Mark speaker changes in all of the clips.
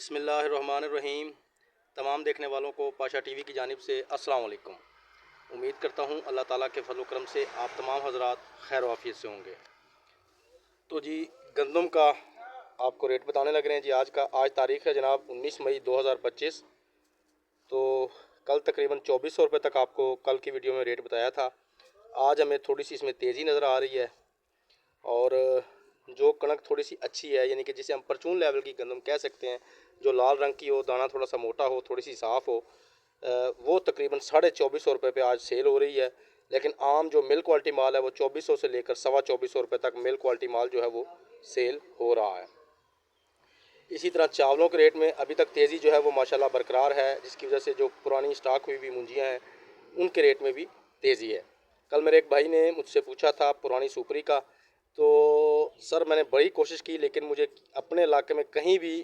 Speaker 1: बिस्मिल्लाहिर्रहमानिर्रहीम। तमाम देखने वालों को पाशा टीवी की जानिब से अस्सलाम वालेकुम। उम्मीद करता हूँ अल्लाह ताला के फजल करम से आप तमाम हजरात खैर वाफियत से होंगे। तो जी गंदम का आपको रेट बताने लग रहे हैं जी। आज तारीख़ है जनाब 19 मई 2025। तो कल तकरीबन 2400 रुपये तक आपको कल की वीडियो में रेट बताया था। आज हमें थोड़ी सी इसमें तेज़ी नज़र आ रही है और जो कणक थोड़ी सी अच्छी है, यानी कि जिसे हम परचून लेवल की गंदम कह सकते हैं, जो लाल रंग की हो, दाना थोड़ा सा मोटा हो, थोड़ी सी साफ़ हो, वो तकरीबन 2450 रुपये पे आज सेल हो रही है। लेकिन आम जो मिल क्वालिटी माल है वो 2400 से लेकर 2450 रुपये तक मिल क्वालिटी माल जो है वो सेल हो रहा है। इसी तरह चावलों के रेट में अभी तक तेज़ी जो है वो माशाल्लाह बरकरार है, जिसकी वजह से जो पुरानी स्टॉक हुई भी मुंजियाँ हैं उनके रेट में भी तेज़ी है। कल मेरे एक भाई ने मुझसे पूछा था पुरानी सुपरी का, तो सर मैंने बड़ी कोशिश की लेकिन मुझे अपने इलाके में कहीं भी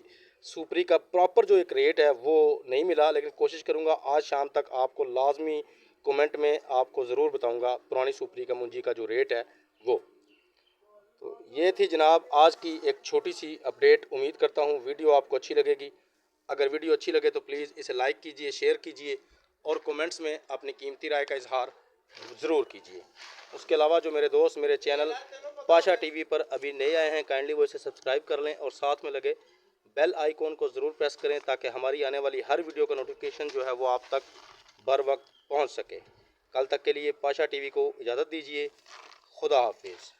Speaker 1: सुपरी का प्रॉपर जो एक रेट है वो नहीं मिला। लेकिन कोशिश करूँगा आज शाम तक आपको लाजमी कमेंट में आपको ज़रूर बताऊँगा पुरानी सुपरी का मुंजी का जो रेट है वो। तो ये थी जनाब आज की एक छोटी सी अपडेट। उम्मीद करता हूँ वीडियो आपको अच्छी लगेगी। अगर वीडियो अच्छी लगे तो प्लीज़ इसे लाइक कीजिए, शेयर कीजिए और कमेंट्स में अपनी कीमती राय का इजहार ज़रूर कीजिए। उसके अलावा जो मेरे दोस्त मेरे चैनल पाशा टीवी पर अभी नए आए हैं, काइंडली वो इसे सब्सक्राइब कर लें और साथ में लगे बेल आइकॉन को ज़रूर प्रेस करें ताकि हमारी आने वाली हर वीडियो का नोटिफिकेशन जो है वो आप तक बर वक्त पहुँच सके। कल तक के लिए पाशा टीवी को इजाज़त दीजिए। खुदा हाफिज़।